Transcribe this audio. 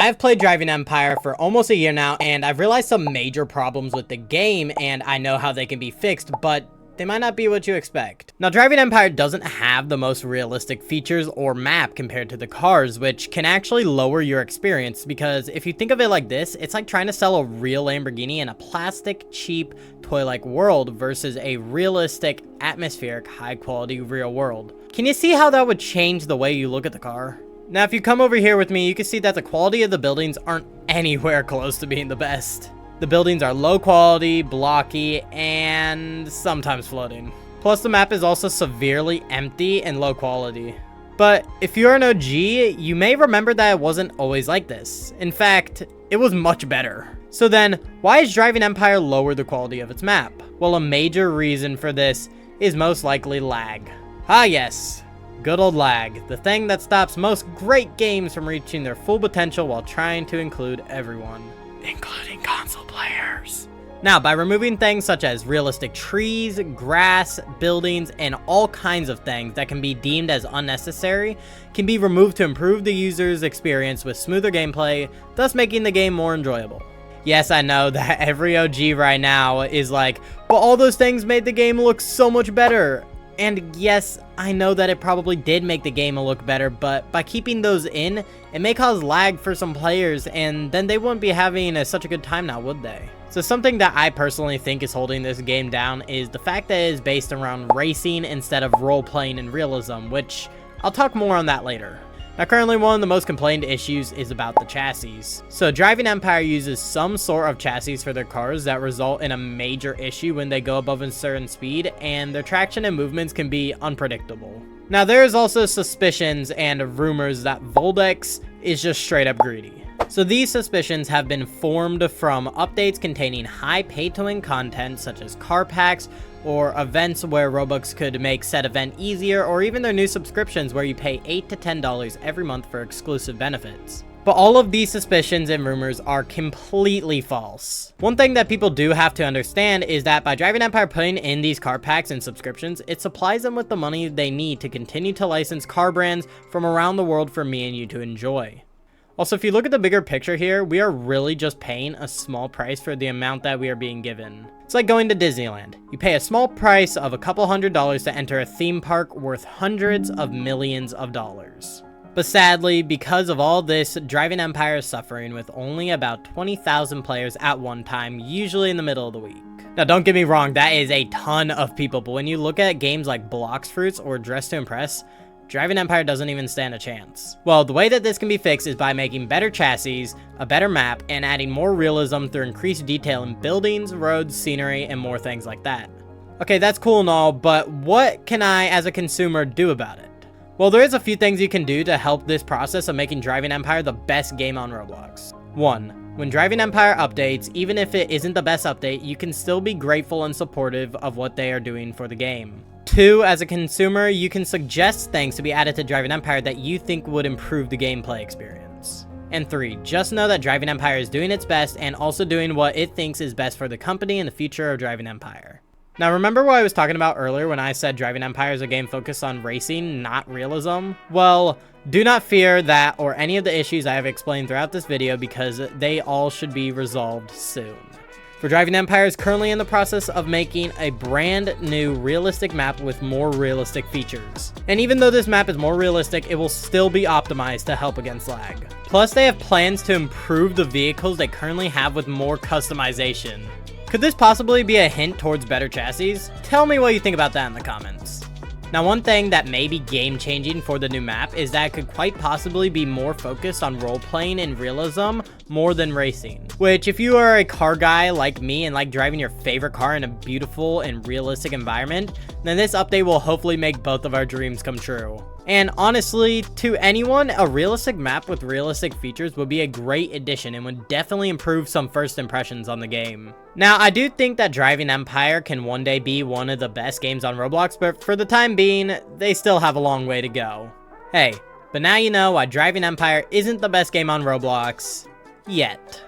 I have played Driving Empire for almost a year now, and I've realized some major problems with the game, and I know how they can be fixed, but they might not be what you expect. Now, Driving Empire doesn't have the most realistic features or map compared to the cars, which can actually lower your experience, because if you think of it like this, it's like trying to sell a real Lamborghini in a plastic, cheap, toy-like world versus a realistic, atmospheric, high-quality real world. Can you see how that would change the way you look at the car? Now, if you come over here with me, you can see that the quality of the buildings aren't anywhere close to being the best. The buildings are low quality, blocky, and sometimes floating. Plus, the map is also severely empty and low quality. But if you're an OG, you may remember that it wasn't always like this. In fact, it was much better. So then, why is Driving Empire lower the quality of its map? Well, a major reason for this is most likely lag. Ah yes, good old lag, the thing that stops most great games from reaching their full potential while trying to include everyone, including console players. Now, by removing things such as realistic trees, grass, buildings, and all kinds of things that can be deemed as unnecessary, can be removed to improve the user's experience with smoother gameplay, thus making the game more enjoyable. Yes, I know that every OG right now is like, but all those things made the game look so much better. And yes, I know that it probably did make the game look better, but by keeping those in, it may cause lag for some players, and then they wouldn't be having such a good time now, would they? So something that I personally think is holding this game down is the fact that it is based around racing instead of role-playing and realism, which I'll talk more on that later. Now, currently one of the most complained issues is about the chassis. So Driving Empire uses some sort of chassis for their cars that result in a major issue when they go above a certain speed, and their traction and movements can be unpredictable. Now, there is also suspicions and rumors that Voldex is just straight up greedy. So these suspicions have been formed from updates containing high pay-to-win content such as car packs, or events where Robux could make said event easier, or even their new subscriptions where you pay $8 to $10 every month for exclusive benefits. But all of these suspicions and rumors are completely false. One thing that people do have to understand is that by Driving Empire putting in these car packs and subscriptions, it supplies them with the money they need to continue to license car brands from around the world for me and you to enjoy. Also, if you look at the bigger picture here, we are really just paying a small price for the amount that we are being given. It's like going to Disneyland. You pay a small price of a couple $100s to enter a theme park worth hundreds of millions of dollars. But sadly, because of all this, Driving Empire is suffering with only about 20,000 players at one time, usually in the middle of the week. Now, don't get me wrong, that is a ton of people, but when you look at games like Blox Fruits or Dress to Impress, Driving Empire doesn't even stand a chance. Well, the way that this can be fixed is by making better chassis, a better map, and adding more realism through increased detail in buildings, roads, scenery, and more things like that. Okay, that's cool and all, but what can I, as a consumer, do about it? Well, there is a few things you can do to help this process of making Driving Empire the best game on Roblox. 1. When Driving Empire updates, even if it isn't the best update, you can still be grateful and supportive of what they are doing for the game. 2, as a consumer, you can suggest things to be added to Driving Empire that you think would improve the gameplay experience. And 3, just know that Driving Empire is doing its best and also doing what it thinks is best for the company and the future of Driving Empire. Now, remember what I was talking about earlier when I said Driving Empire is a game focused on racing, not realism? Well, do not fear that or any of the issues I have explained throughout this video, because they all should be resolved soon. For Driving Empire is currently in the process of making a brand new realistic map with more realistic features. And even though this map is more realistic, it will still be optimized to help against lag. Plus, they have plans to improve the vehicles they currently have with more customization. Could this possibly be a hint towards better chassis? Tell me what you think about that in the comments. Now, one thing that may be game-changing for the new map is that it could quite possibly be more focused on role-playing and realism more than racing. Which, if you are a car guy like me and like driving your favorite car in a beautiful and realistic environment, then this update will hopefully make both of our dreams come true. And honestly, to anyone, a realistic map with realistic features would be a great addition and would definitely improve some first impressions on the game. Now, I do think that Driving Empire can one day be one of the best games on Roblox, but for the time being, they still have a long way to go. Hey, but now you know why Driving Empire isn't the best game on Roblox yet.